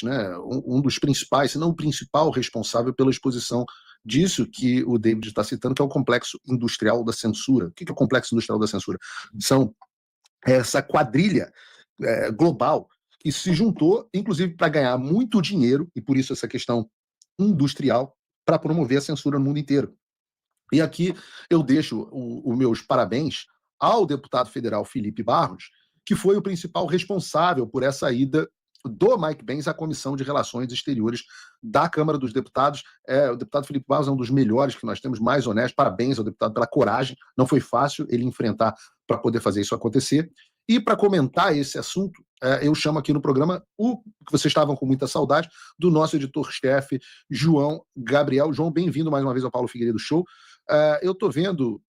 né, um dos principais, se não o principal responsável pela exposição disso que o David está citando, que é o complexo industrial da censura. O que é o complexo industrial da censura? São essa quadrilha global que se juntou, inclusive, para ganhar muito dinheiro, e por isso essa questão industrial, para promover a censura no mundo inteiro. E aqui eu deixo os meus parabéns ao deputado federal Felipe Barros, que foi o principal responsável por essa ida do Mike Pence à Comissão de Relações Exteriores da Câmara dos Deputados. O deputado Felipe Barros é um dos melhores que nós temos, mais honesto. Parabéns ao deputado pela coragem. Não foi fácil ele enfrentar para poder fazer isso acontecer. E para comentar esse assunto, eu chamo aqui no programa o que vocês estavam com muita saudade, do nosso editor-chefe, João Gabriel. João, bem-vindo mais uma vez ao Paulo Figueiredo Show. Eu estou vendo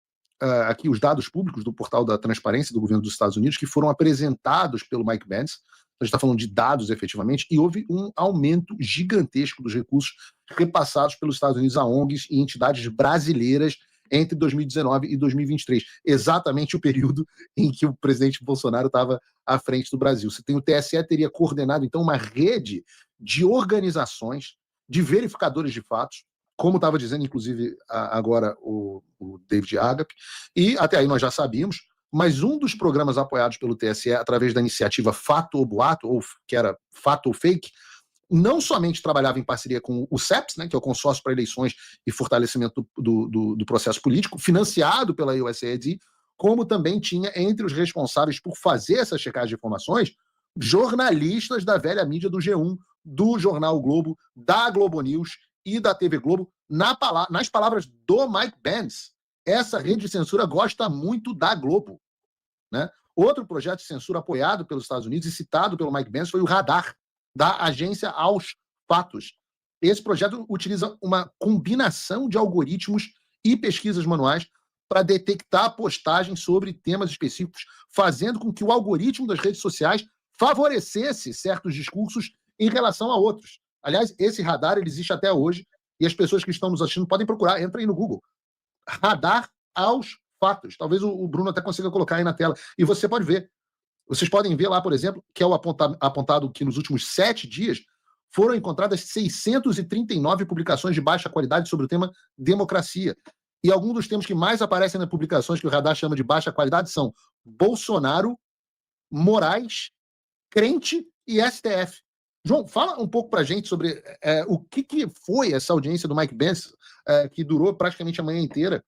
aqui os dados públicos do portal da transparência do governo dos Estados Unidos que foram apresentados pelo Mike Pence. A gente está falando de dados efetivamente, e houve um aumento gigantesco dos recursos repassados pelos Estados Unidos a ONGs e entidades brasileiras entre 2019 e 2023, exatamente o período em que o presidente Bolsonaro estava à frente do Brasil. Você tem o TSE teria coordenado, então, uma rede de organizações, de verificadores de fatos, como estava dizendo, inclusive, agora o David Agap, e até aí nós já sabíamos, mas um dos programas apoiados pelo TSE, através da iniciativa Fato ou Boato, ou que era Fato ou Fake, não somente trabalhava em parceria com o CEPS, né, que é o Consórcio para Eleições e Fortalecimento do Processo Político, financiado pela USAID, como também tinha entre os responsáveis por fazer essa checagem de informações, jornalistas da velha mídia do G1, do Jornal o Globo, da Globo News e da TV Globo, nas palavras do Mike Pence. Essa rede de censura gosta muito da Globo, né? Outro projeto de censura apoiado pelos Estados Unidos e citado pelo Mike Pence foi o Radar, da Agência aos Fatos. Esse projeto utiliza uma combinação de algoritmos e pesquisas manuais para detectar postagens sobre temas específicos, fazendo com que o algoritmo das redes sociais favorecesse certos discursos em relação a outros. Aliás, esse radar ele existe até hoje, e as pessoas que estão nos assistindo podem procurar, entra aí no Google. Radar aos Fatos. Talvez o Bruno até consiga colocar aí na tela. E você pode ver. Vocês podem ver lá, por exemplo, que é o apontado que nos últimos 7 dias foram encontradas 639 publicações de baixa qualidade sobre o tema democracia. E alguns dos temas que mais aparecem nas publicações que o Radar chama de baixa qualidade são Bolsonaro, Moraes, crente e STF. João, fala um pouco para a gente sobre o que foi essa audiência do Mike Pence, que durou praticamente a manhã inteira.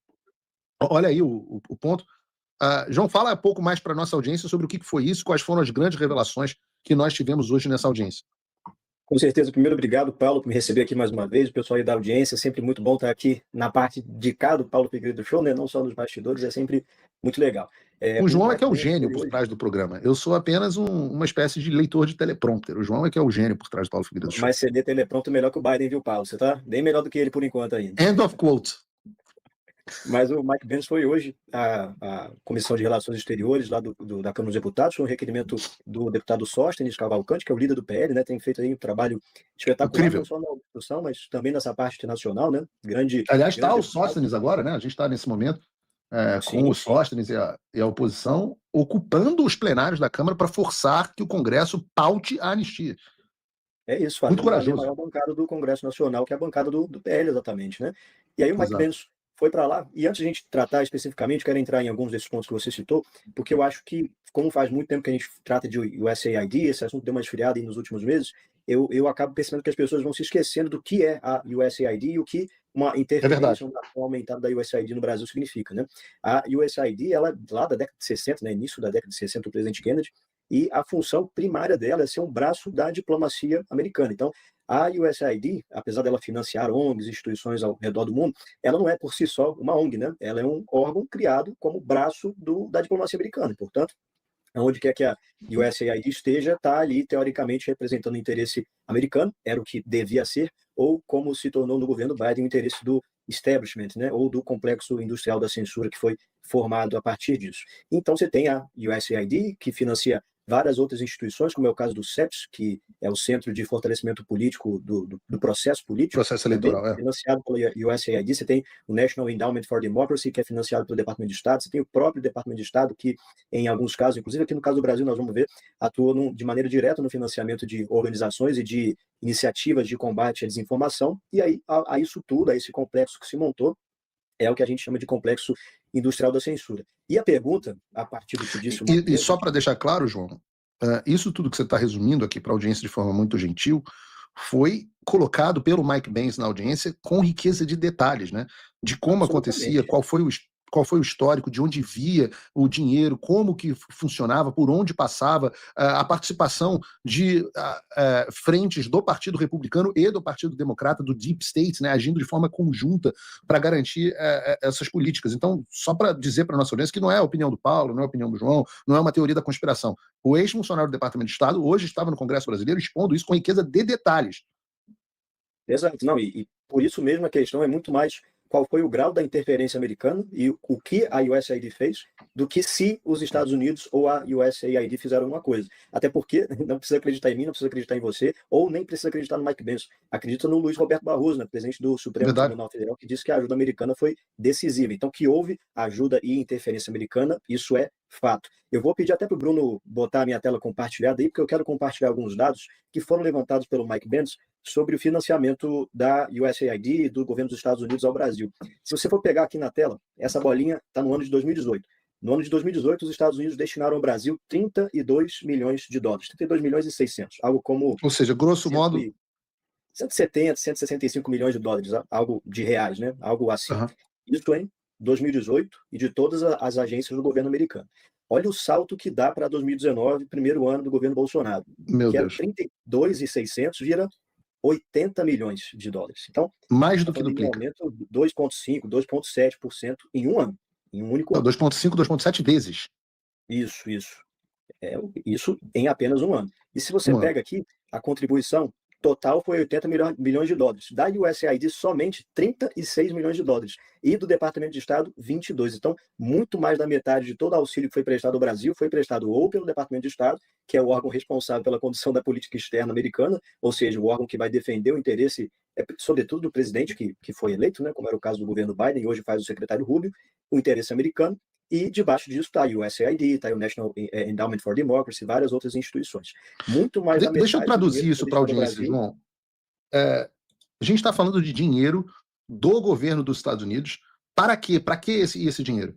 Olha aí o ponto. João, fala um pouco mais para a nossa audiência sobre o que foi isso, quais foram as grandes revelações que nós tivemos hoje nessa audiência. Com certeza. Primeiro, obrigado, Paulo, por me receber aqui mais uma vez, o pessoal aí da audiência, é sempre muito bom estar aqui na parte de cá do Paulo Figueiredo Show, né? Não só nos bastidores, é sempre muito legal. O João é que é o gênio por trás do programa. Eu sou apenas uma espécie de leitor de teleprompter. O João é que é o gênio por trás do Paulo Figueiredo Show. Mas você lê teleprompter melhor que o Biden, viu, Paulo? Você tá bem melhor do que ele por enquanto ainda. End of quote. Mas o Mike Pence foi hoje à Comissão de Relações Exteriores lá da Câmara dos Deputados, foi um requerimento do deputado Sóstenes Cavalcante, que é o líder do PL, né? Tem feito aí um trabalho espetacular, incrível, não só na discussão, mas também nessa parte internacional, né? Aliás, está o Sóstenes agora, né? A gente está nesse momento com o Sóstenes e a oposição ocupando os plenários da Câmara para forçar que o Congresso paute a anistia. É isso, muito corajoso. A maior bancada do Congresso Nacional, que é a bancada do PL, exatamente, né? E aí o Mike Pence foi para lá, e antes de a gente tratar especificamente, quero entrar em alguns desses pontos que você citou, porque eu acho que, como faz muito tempo que a gente trata de USAID, esse assunto deu uma esfriada aí nos últimos meses, eu acabo percebendo que as pessoas vão se esquecendo do que é a USAID e o que uma interferência aumentada da USAID no Brasil significa, né? A USAID, ela lá da década de 60, né, início da década de 60, o presidente Kennedy, e a função primária dela é ser um braço da diplomacia americana. Então, a USAID, apesar dela financiar ONGs, instituições ao redor do mundo, ela não é por si só uma ONG, né? Ela é um órgão criado como braço da diplomacia americana. Portanto, onde quer que a USAID esteja, está ali, teoricamente, representando o interesse americano, era o que devia ser, ou como se tornou no governo Biden, o interesse do establishment, né? Ou do complexo industrial da censura que foi formado a partir disso. Então, você tem a USAID, que financia várias outras instituições, como é o caso do CEPS, que é o Centro de Fortalecimento Político do Processo Político, Processo eleitoral, financiado pela USAID. Você tem o National Endowment for Democracy, que é financiado pelo Departamento de Estado. Você tem o próprio Departamento de Estado, que em alguns casos, inclusive aqui no caso do Brasil, nós vamos ver, atua de maneira direta no financiamento de organizações e de iniciativas de combate à desinformação. E aí, a isso tudo, a esse complexo que se montou, é o que a gente chama de complexo industrial da censura. E a pergunta, a partir do que disse o E só para deixar claro, João, isso tudo que você está resumindo aqui para a audiência de forma muito gentil, foi colocado pelo Mike Benz na audiência com riqueza de detalhes, né? De como acontecia, qual foi o histórico, de onde via o dinheiro, como que funcionava, por onde passava, a participação de frentes do Partido Republicano e do Partido Democrata, do Deep State, né, agindo de forma conjunta para garantir essas políticas. Então, só para dizer para a nossa audiência que não é a opinião do Paulo, não é a opinião do João, não é uma teoria da conspiração. O ex-funcionário do Departamento de Estado hoje estava no Congresso Brasileiro expondo isso com riqueza de detalhes. Exato, não, e por isso mesmo a questão é muito mais qual foi o grau da interferência americana e o que a USAID fez, do que se os Estados Unidos ou a USAID fizeram alguma coisa. Até porque não precisa acreditar em mim, não precisa acreditar em você, ou nem precisa acreditar no Mike Pence. Acredita no Luiz Roberto Barroso, né, presidente do Supremo Tribunal Federal, que disse que a ajuda americana foi decisiva. Então, que houve ajuda e interferência americana, isso é fato. Eu vou pedir até para o Bruno botar a minha tela compartilhada aí, porque eu quero compartilhar alguns dados que foram levantados pelo Mike Pence sobre o financiamento da USAID e do governo dos Estados Unidos ao Brasil. Se você for pegar aqui na tela, essa bolinha está no ano de 2018. No ano de 2018, os Estados Unidos destinaram ao Brasil 32 milhões de dólares, 32 milhões e 600, algo como... Ou seja, grosso modo... 170, 165 milhões de dólares, algo de reais, né? Algo assim. Uhum. Isso em 2018 e de todas as agências do governo americano. Olha o salto que dá para 2019, primeiro ano do governo Bolsonaro. Meu que Deus. era 32.600, vira 80 milhões de dólares. Então, mais do que duplica. Um aumento de 2,5%, 2,7% em um ano, em um único ano. 2,5, 2,7 vezes. Isso. Isso em apenas um ano. E se você pega aqui, a contribuição total foi 80 milhões de dólares. Da USAID, somente 36 milhões de dólares. E do Departamento de Estado, 22. Então, muito mais da metade de todo o auxílio que foi prestado ao Brasil foi prestado ou pelo Departamento de Estado, que é o órgão responsável pela condução da política externa americana, ou seja, o órgão que vai defender o interesse, sobretudo do presidente que foi eleito, né, como era o caso do governo Biden, e hoje faz o secretário Rubio, o interesse americano. E debaixo disso está a USAID, está o National Endowment for Democracy, várias outras instituições. Muito mais da metade. Deixa eu traduzir isso para a audiência, João. A gente está falando de dinheiro do governo dos Estados Unidos. Para quê? Para que esse dinheiro?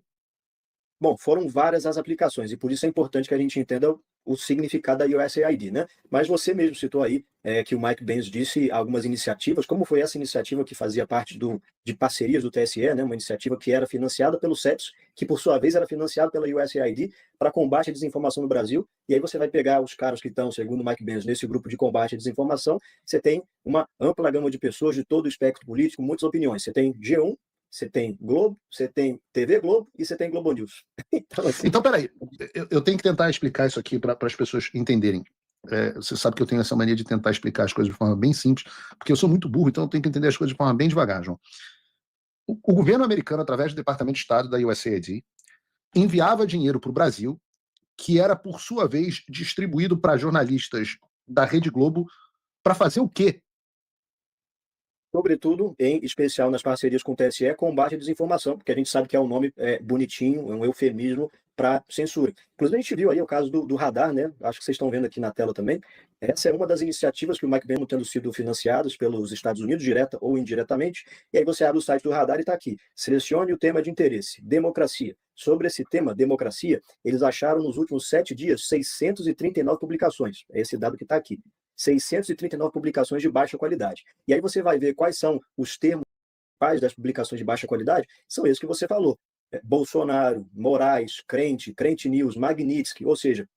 Bom, foram várias as aplicações, e por isso é importante que a gente entenda o significado da USAID, né? Mas você mesmo citou aí que o Mike Benz disse algumas iniciativas, como foi essa iniciativa que fazia parte de parcerias do TSE, né? Uma iniciativa que era financiada pelo CEPS, que por sua vez era financiada pela USAID para combate à desinformação no Brasil. E aí você vai pegar os caras que estão, segundo o Mike Benz, nesse grupo de combate à desinformação, você tem uma ampla gama de pessoas de todo o espectro político, muitas opiniões. Você tem G1, você tem Globo, você tem TV Globo e você tem Globo News. Então, peraí, eu tenho que tentar explicar isso aqui para as pessoas entenderem. Você sabe que eu tenho essa mania de tentar explicar as coisas de forma bem simples, porque eu sou muito burro, então eu tenho que entender as coisas de forma bem devagar, João. O governo americano, através do Departamento de Estado da USAID, enviava dinheiro para o Brasil, que era, por sua vez, distribuído para jornalistas da Rede Globo, para fazer o quê? Sobretudo, em especial nas parcerias com o TSE, combate à desinformação, porque a gente sabe que é um nome bonitinho, é um eufemismo para censura. Inclusive, a gente viu aí o caso do radar, né? Acho que vocês estão vendo aqui na tela também. Essa é uma das iniciativas que o Mike Benn tendo sido financiados pelos Estados Unidos, direta ou indiretamente. E aí você abre o site do radar e está aqui. Selecione o tema de interesse, democracia. Sobre esse tema, democracia, eles acharam nos últimos 7 dias 639 publicações. É esse dado que está aqui. 639 publicações de baixa qualidade. E aí você vai ver quais são os termos das publicações de baixa qualidade, são esses que você falou. Bolsonaro, Moraes, Crente News, Magnitsky, ou seja,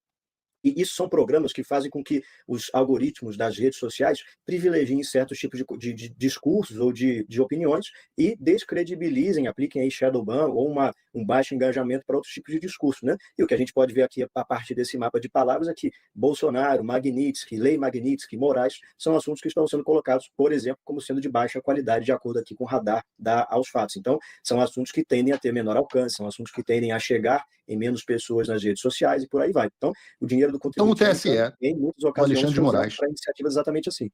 e isso são programas que fazem com que os algoritmos das redes sociais privilegiem certos tipos de discursos ou de opiniões e descredibilizem, apliquem aí shadow ban ou um baixo engajamento para outros tipos de discurso, né? E o que a gente pode ver aqui a partir desse mapa de palavras é que Bolsonaro, Magnitsky, Lei Magnitsky, Moraes são assuntos que estão sendo colocados, por exemplo, como sendo de baixa qualidade, de acordo aqui com o radar aos fatos. Então, são assuntos que tendem a ter menor alcance, são assuntos que tendem a chegar em menos pessoas nas redes sociais e por aí vai. Então, o dinheiro do Então, o contribuinte americano, TSE, em muitas do ocasiões, Alexandre de foi usado Moraes, para iniciativas exatamente assim.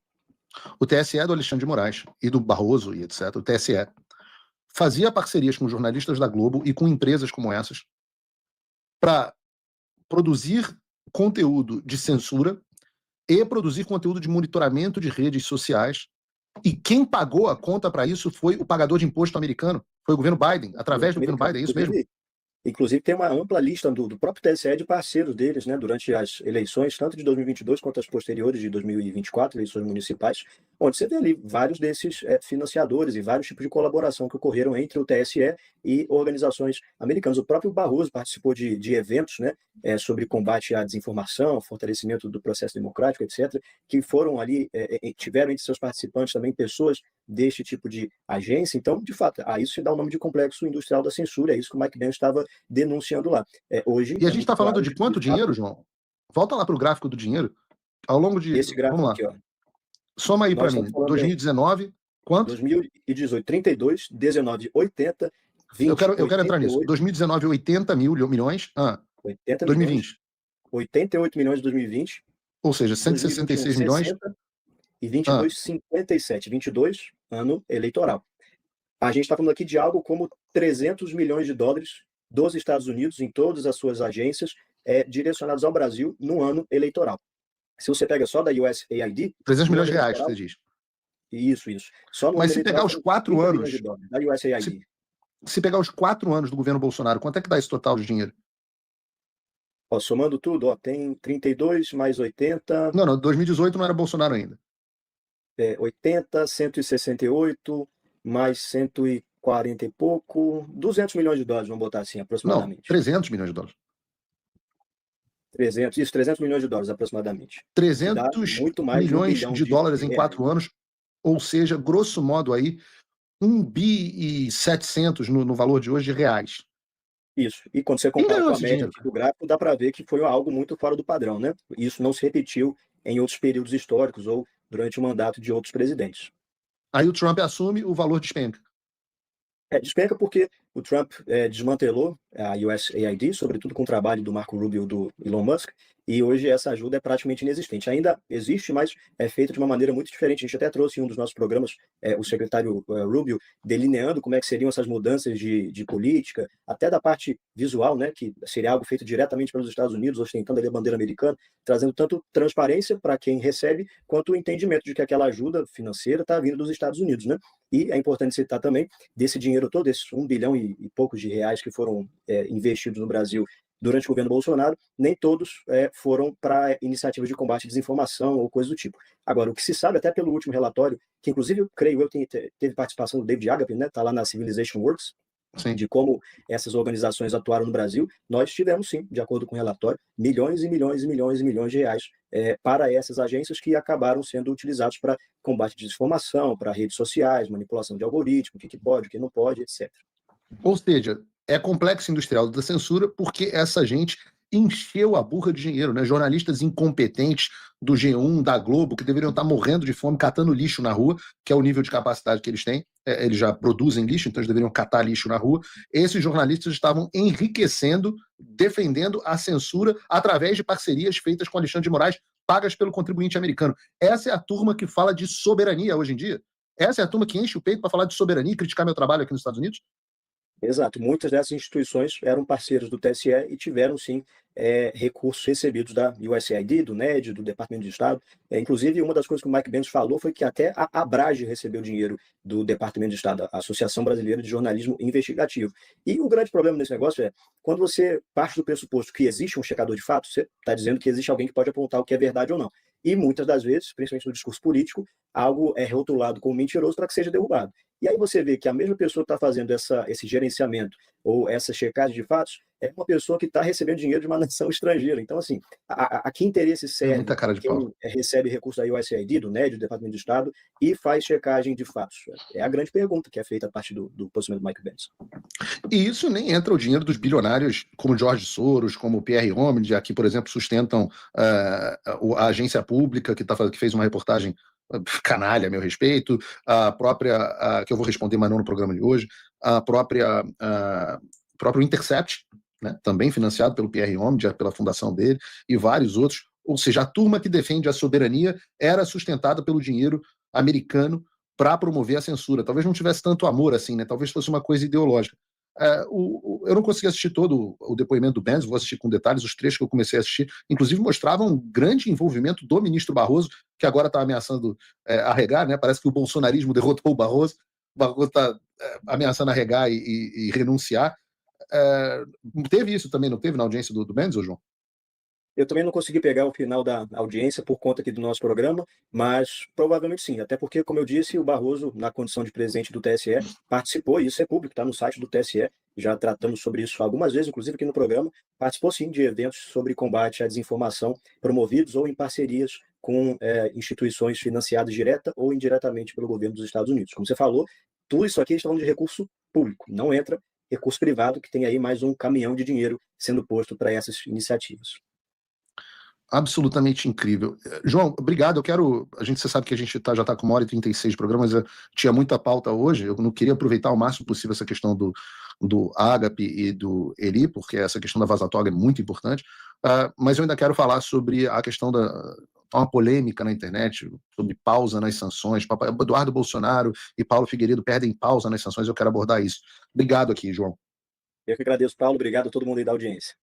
o TSE do Alexandre de Moraes e do Barroso e etc., o TSE, fazia parcerias com jornalistas da Globo e com empresas como essas para produzir conteúdo de censura e produzir conteúdo de monitoramento de redes sociais. E quem pagou a conta para isso foi o pagador de imposto americano, foi o governo Biden, através do governo Biden, é isso mesmo? Inclusive, tem uma ampla lista do próprio TSE de parceiros deles, né, durante as eleições, tanto de 2022 quanto as posteriores de 2024, eleições municipais, onde você vê ali vários desses financiadores e vários tipos de colaboração que ocorreram entre o TSE e organizações americanas. O próprio Barroso participou de eventos, né, sobre combate à desinformação, fortalecimento do processo democrático, etc., que foram ali, tiveram entre seus participantes também pessoas deste tipo de agência. Então, de fato, a isso se dá o nome de complexo industrial da censura, é isso que o Mike Pence estava denunciando lá. Hoje E a é gente muito está falando claro de de que, quanto de fato, dinheiro, João? Volta lá para o gráfico do dinheiro. Ao longo de. esse Vamos gráfico lá. aqui, ó, Soma aí para nós estamos mim. falando em 2019, quanto? 2018, 32, 19, 80, Eu 20, quero entrar nisso. 88, 2019, 80 mil milhões. 80 milhões, 2020. 88 milhões em 2020, Ou seja, 2021, 166 milhões. 60 e 22, 57. 22, ano eleitoral. A gente está falando aqui de algo como 300 milhões de dólares dos Estados Unidos, em todas as suas agências, direcionados ao Brasil no ano eleitoral. Se você pega só da USAID, 300 no milhões ano de reais, você eleitoral, diz. isso. Só no Mas ano se eleitoral pegar os foram 4 30 milhões de anos, dólares da se, USAID. se pegar os 4 anos do governo Bolsonaro, quanto é que dá esse total de dinheiro? Ó, somando tudo, ó, tem 32 mais 80, Não, 2018 não era Bolsonaro ainda. 80, 168, mais 140 e pouco, 200 milhões de dólares, vamos botar assim, Não, aproximadamente. 300 milhões de dólares. 300 milhões de dólares, aproximadamente. Que dá 300 muito mais de 1 milhões bilhão de de dólares em reais. 4 anos, ou seja, grosso modo aí, 1 bi e 700 no valor de hoje de reais. Isso. E quando você Quem compara ganhou com a esse média dinheiro, aqui cara? do gráfico, dá para ver que foi algo muito fora do padrão, né? Isso não se repetiu em outros períodos históricos ou durante o mandato de outros presidentes. Aí o Trump assume, o valor despenca. Despenca porque o Trump desmantelou a USAID, sobretudo com o trabalho do Marco Rubio e do Elon Musk, e hoje essa ajuda é praticamente inexistente. Ainda existe, mas é feita de uma maneira muito diferente. A gente até trouxe em um dos nossos programas o secretário Rubio delineando como é que seriam essas mudanças de política, até da parte visual, né, que seria algo feito diretamente pelos Estados Unidos, ostentando ali a bandeira americana, trazendo tanto transparência para quem recebe, quanto o entendimento de que aquela ajuda financeira está vindo dos Estados Unidos, né? E é importante citar também desse dinheiro todo, esses 1 bilhão e poucos de reais que foram investidos no Brasil durante o governo Bolsonaro, nem todos foram para iniciativas de combate à desinformação ou coisa do tipo. Agora, o que se sabe, até pelo último relatório, que inclusive, creio eu, teve participação do David Agapin, né? Está lá na Civilization Works, Sim. de como essas organizações atuaram no Brasil, nós tivemos sim, de acordo com o relatório, milhões e milhões e milhões e milhões de reais para essas agências que acabaram sendo utilizados para combate à desinformação, para redes sociais, manipulação de algoritmo, o que pode, o que não pode, etc. Ou seja, é complexo industrial da censura porque essa gente encheu a burra de dinheiro, né? Jornalistas incompetentes do G1, da Globo, que deveriam estar morrendo de fome, catando lixo na rua, que é o nível de capacidade que eles têm. Eles já produzem lixo, então eles deveriam catar lixo na rua. Esses jornalistas estavam enriquecendo, defendendo a censura através de parcerias feitas com Alexandre de Moraes, pagas pelo contribuinte americano. Essa é a turma que fala de soberania hoje em dia. Essa é a turma que enche o peito para falar de soberania e criticar meu trabalho aqui nos Estados Unidos? Exato. Muitas dessas instituições eram parceiros do TSE e tiveram, sim, recursos recebidos da USAID, do NED, do Departamento de Estado. Inclusive, uma das coisas que o Mike Pence falou foi que até a Abrage recebeu dinheiro do Departamento de Estado, a Associação Brasileira de Jornalismo Investigativo. E o grande problema desse negócio é, quando você parte do pressuposto que existe um checador de fatos, você está dizendo que existe alguém que pode apontar o que é verdade ou não. E muitas das vezes, principalmente no discurso político, algo é rotulado como mentiroso para que seja derrubado. E aí você vê que a mesma pessoa que está fazendo esse gerenciamento ou essa checagem de fatos é uma pessoa que está recebendo dinheiro de uma nação estrangeira. Então, assim, a que interesse É serve muita cara de pau. quem recebe recurso da USAID, do NED, do Departamento de Estado, e faz checagem de fatos? É a grande pergunta que é feita a partir do posicionamento do Mike Pence. E isso nem entra o dinheiro dos bilionários como George Soros, como Pierre Romney, aqui, por exemplo, sustentam a agência pública que fez uma reportagem canalha a meu respeito, a própria, que eu vou responder, mas não no programa de hoje, a próprio Intercept, né, também financiado pelo Pierre Omidyar, pela fundação dele, e vários outros. Ou seja, a turma que defende a soberania era sustentada pelo dinheiro americano para promover a censura. Talvez não tivesse tanto amor assim, né? Talvez fosse uma coisa ideológica. Eu não consegui assistir todo o depoimento do Benz, vou assistir com detalhes, os trechos que eu comecei a assistir, inclusive mostravam um grande envolvimento do ministro Barroso, que agora está ameaçando arregar, né? Parece que o bolsonarismo derrotou o Barroso está ameaçando arregar e renunciar. Teve isso também, não teve na audiência do Benz, ou João? Eu também não consegui pegar o final da audiência por conta aqui do nosso programa, mas provavelmente sim, até porque, como eu disse, o Barroso, na condição de presidente do TSE, participou, e isso é público, está no site do TSE, já tratamos sobre isso algumas vezes, inclusive aqui no programa, participou sim de eventos sobre combate à desinformação, promovidos ou em parcerias com instituições financiadas direta ou indiretamente pelo governo dos Estados Unidos. Como você falou, tudo isso aqui está falando de recurso público, não entra recurso privado, que tem aí mais um caminhão de dinheiro sendo posto para essas iniciativas. Absolutamente incrível. João, obrigado. Você sabe que a gente já está com 1h36 de programa, mas eu tinha muita pauta hoje. Eu não queria aproveitar ao máximo possível essa questão do Ágape e do Eli, porque essa questão da Vaza Toga é muito importante. Mas eu ainda quero falar sobre a questão uma polêmica na internet sobre pausa nas sanções. Eduardo Bolsonaro e Paulo Figueiredo perdem pausa nas sanções. Eu quero abordar isso. Obrigado aqui, João. Eu que agradeço, Paulo. Obrigado a todo mundo aí da audiência.